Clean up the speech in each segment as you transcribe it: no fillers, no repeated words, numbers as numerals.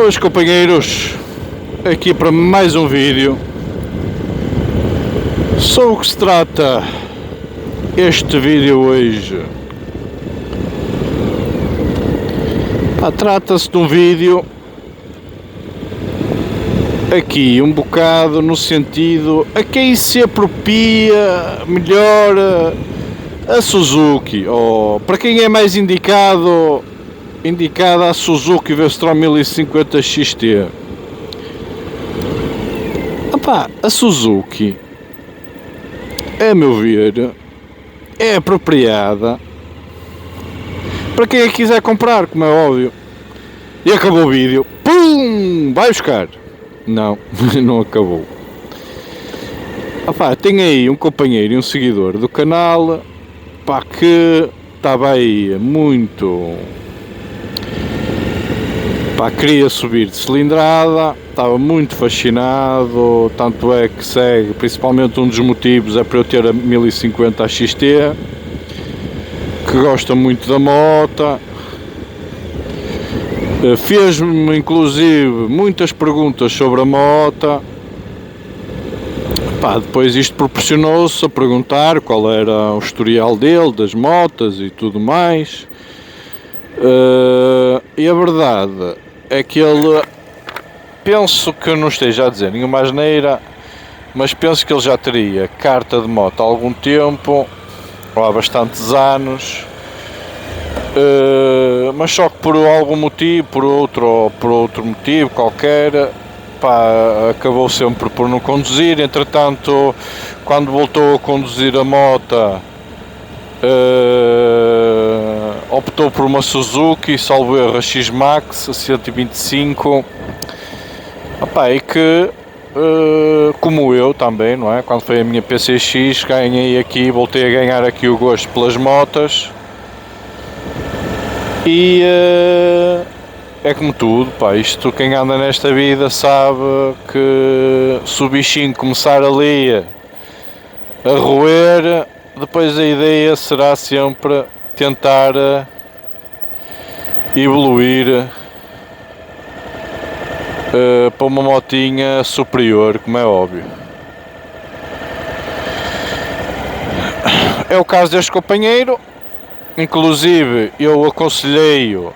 Boas companheiros, aqui para mais um vídeo. Sobre o que se trata este vídeo hoje? Trata-se de um vídeo aqui um bocado no sentido a quem se apropria melhor a Suzuki, ou para quem é mais indicada a Suzuki V-Strom 1050 XT. A Suzuki, a meu ver, é apropriada para quem a quiser comprar, como é óbvio. E acabou o vídeo. Pum! Vai buscar. Não, não acabou. Tenho aí um companheiro e um seguidor do canal que estava aí muito... queria subir de cilindrada, estava muito fascinado, tanto é que segue, principalmente um dos motivos é para eu ter a 1050 XT, que gosta muito da moto. Fez-me inclusive muitas perguntas sobre a moto. Depois isto proporcionou-se a perguntar qual era o historial dele, das motas e tudo mais. E a verdade é que ele, penso que eu não esteja a dizer nenhuma asneira, mas penso que ele já teria carta de moto há algum tempo, ou há bastantes anos, mas só que por algum motivo, por outro motivo qualquer, acabou sempre por não conduzir. Entretanto, quando voltou a conduzir a moto, optou por uma Suzuki, salvo erro, a X-Max, a 125, e que, como eu também, não é? Quando foi a minha PCX, voltei a ganhar aqui o gosto pelas motas, e é como tudo, isto quem anda nesta vida sabe que se o bichinho começar ali a roer, depois a ideia será sempre tentar evoluir para uma motinha superior, como é óbvio. É o caso deste companheiro. Inclusive eu aconselhei-o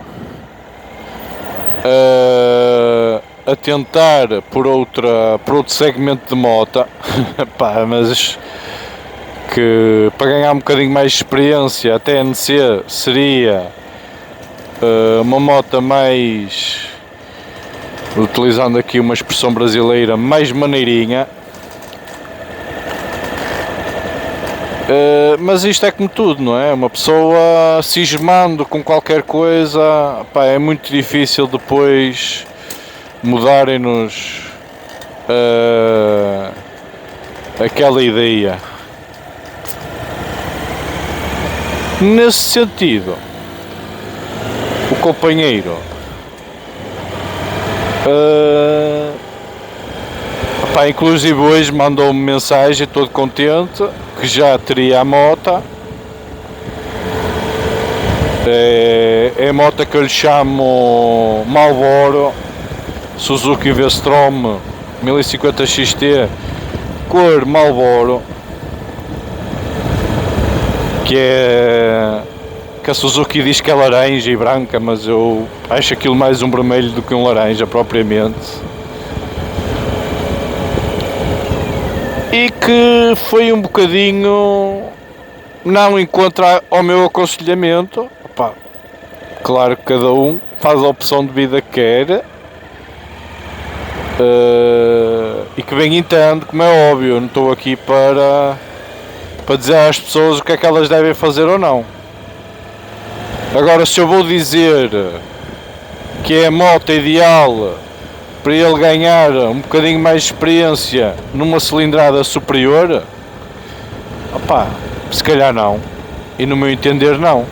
a tentar por outro segmento de moto, mas que para ganhar um bocadinho mais de experiência, a TNC seria uma moto mais, utilizando aqui uma expressão brasileira, mais maneirinha. Mas isto é como tudo, não é? Uma pessoa cismando com qualquer coisa, é muito difícil depois mudarem-nos aquela ideia. Nesse sentido, o companheiro inclusive hoje mandou-me mensagem, todo contente, que já teria a moto. É a moto que eu lhe chamo Marlboro Suzuki V-Strom 1050 XT, cor Marlboro, que a Suzuki diz que é laranja e branca, mas eu acho aquilo mais um vermelho do que um laranja propriamente. E que foi um bocadinho não encontra ao meu aconselhamento. Claro que cada um faz a opção de vida que quer, e que bem entendo, como é óbvio. Eu não estou aqui para dizer às pessoas o que é que elas devem fazer ou não. Agora, se eu vou dizer que é a moto ideal para ele ganhar um bocadinho mais de experiência numa cilindrada superior, se calhar não, e no meu entender não.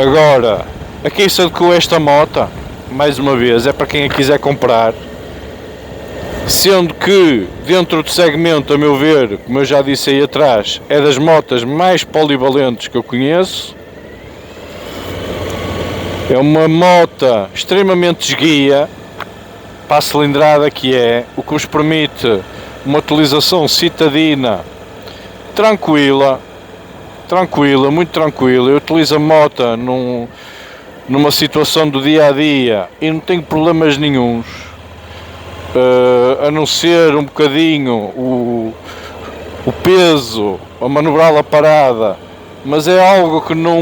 Agora, a quem se adequou esta moto, mais uma vez, é para quem a quiser comprar, sendo que dentro do segmento, a meu ver, como eu já disse aí atrás, é das motas mais polivalentes que eu conheço. É uma moto extremamente esguia para a cilindrada que é, o que vos permite uma utilização citadina tranquila, muito tranquila. Eu utilizo a moto numa situação do dia a dia e não tenho problemas nenhuns, a não ser um bocadinho o peso, a manobrá-la parada, mas é algo que não,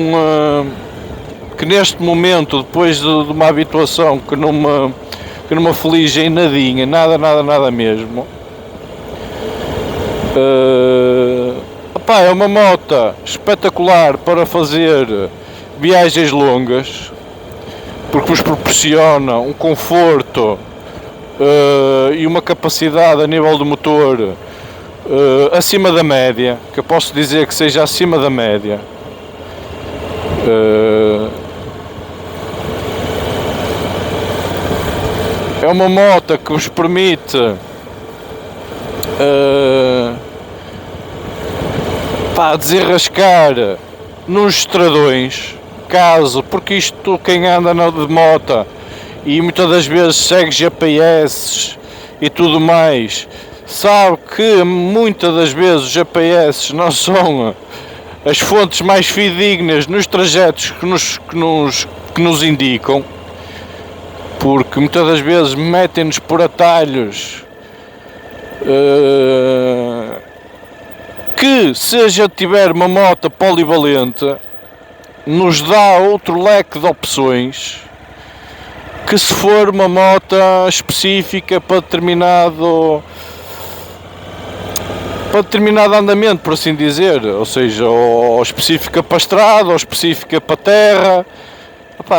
que neste momento, depois de uma habituação, que não me aflige em nadinha, nada mesmo. É uma moto espetacular para fazer viagens longas, porque vos proporciona um conforto e uma capacidade a nível do motor acima da média, que eu posso dizer que seja acima da média. É uma moto que vos permite desenrascar nos estradões, porque isto, quem anda de moto e muitas das vezes segue GPS e tudo mais, sabe que muitas das vezes os GPS não são as fontes mais fidedignas nos trajetos que nos indicam, porque muitas das vezes metem-nos por atalhos que, se a gente tiver uma moto polivalente, nos dá outro leque de opções, que se for uma moto específica para determinado andamento, por assim dizer, ou seja, ou específica para a estrada, ou específica para a terra.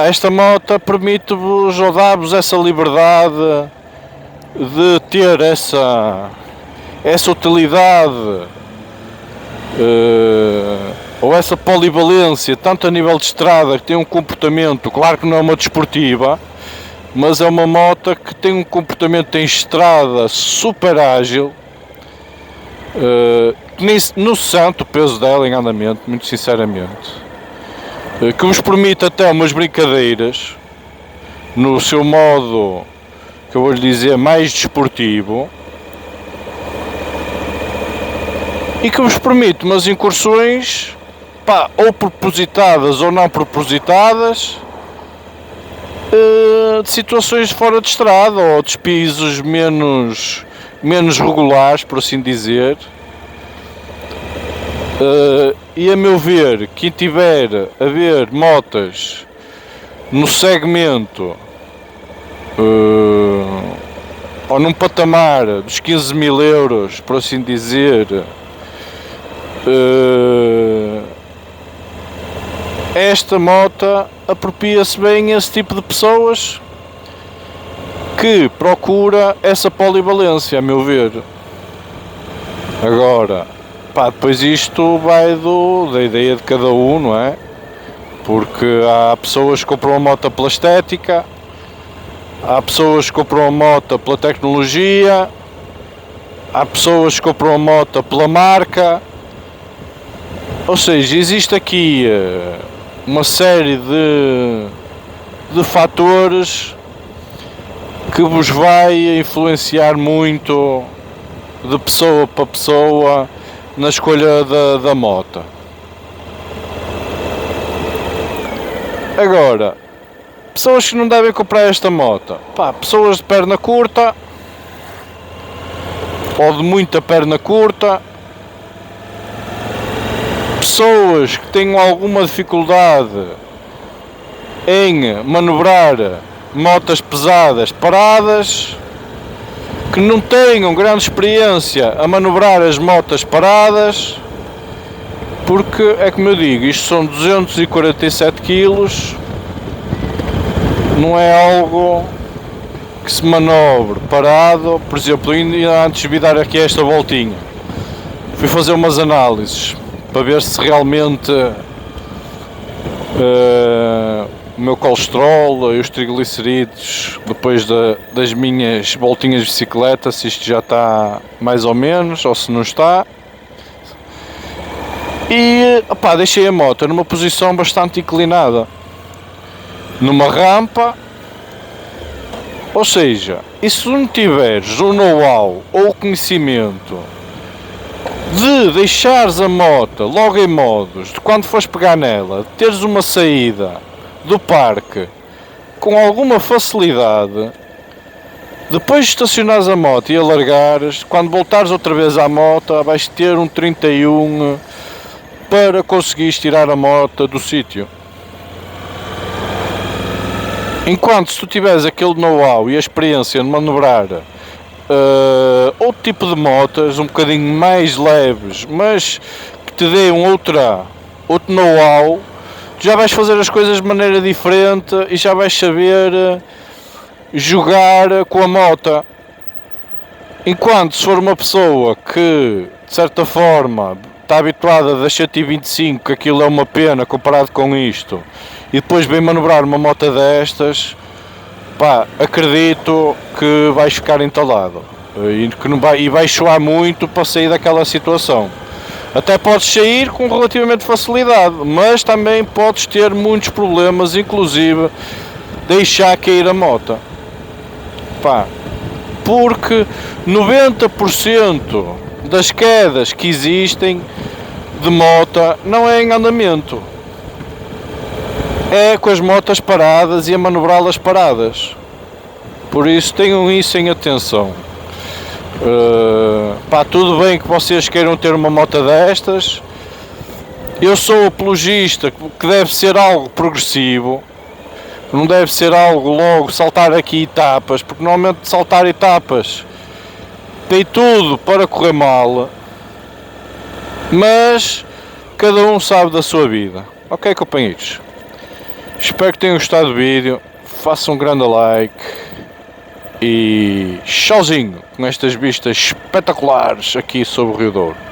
Esta moto permite-vos ou dá-vos essa liberdade de ter essa utilidade ou essa polivalência, tanto a nível de estrada, que tem um comportamento, claro que não é uma desportiva, mas é uma moto que tem um comportamento em estrada super ágil, que nem no santo o peso dela em andamento, muito sinceramente, que vos permite até umas brincadeiras no seu modo, que eu vou lhe dizer, mais desportivo, e que vos permite umas incursões, ou propositadas ou não propositadas, de situações fora de estrada ou de pisos menos regulares, por assim dizer. E a meu ver, quem tiver a ver motas no segmento ou num patamar dos 15.000 euros, por assim dizer, esta moto apropria-se bem a esse tipo de pessoas que procura essa polivalência, a meu ver. Agora, depois isto vai da ideia de cada um, não é? Porque há pessoas que compram a moto pela estética, há pessoas que compram a moto pela tecnologia, há pessoas que compram a moto pela marca. Ou seja, existe aqui uma série de fatores que vos vai influenciar muito de pessoa para pessoa na escolha da moto. Agora, pessoas que não devem comprar esta moto, pessoas de perna curta ou de muita perna curta, pessoas que tenham alguma dificuldade em manobrar motas pesadas paradas, que não tenham grande experiência a manobrar as motas paradas, porque é como eu digo, isto são 247 kg, não é algo que se manobre parado. Por exemplo, ainda antes de vir dar aqui esta voltinha, fui fazer umas análises para ver se realmente o meu colesterol e os triglicerídeos, depois das minhas voltinhas de bicicleta, se isto já está mais ou menos, ou se não está. E deixei a moto numa posição bastante inclinada, numa rampa. Ou seja, e se não tiveres o know-how ou o conhecimento de deixares a moto logo em modos, de quando fores pegar nela, teres uma saída do parque com alguma facilidade, depois de estacionares a moto e alargares, quando voltares outra vez à moto, vais ter um 31 para conseguires tirar a moto do sítio. Enquanto se tu tiveres aquele know-how e a experiência de manobrar outro tipo de motas, um bocadinho mais leves, mas que te dê outro know-how, tu já vais fazer as coisas de maneira diferente e já vais saber jogar com a moto. Enquanto se for uma pessoa que, de certa forma, está habituada a 125, que aquilo é uma pena comparado com isto, e depois vem manobrar uma moto destas, pá, acredito que vais ficar entalado e vais suar muito para sair daquela situação. Até podes sair com relativamente facilidade, mas também podes ter muitos problemas, inclusive deixar cair a moto. Pá, porque 90% das quedas que existem de moto não é em andamento, é com as motas paradas e a manobrá-las paradas. Por isso tenham isso em atenção. Pá, tudo bem que vocês queiram ter uma moto destas. Eu sou apologista que deve ser algo progressivo, não deve ser algo logo saltar aqui etapas, porque normalmente saltar etapas tem tudo para correr mal, mas cada um sabe da sua vida. Ok, companheiros? Espero que tenham gostado do vídeo, façam um grande like e tchauzinho com estas vistas espetaculares aqui sobre o Rio Douro.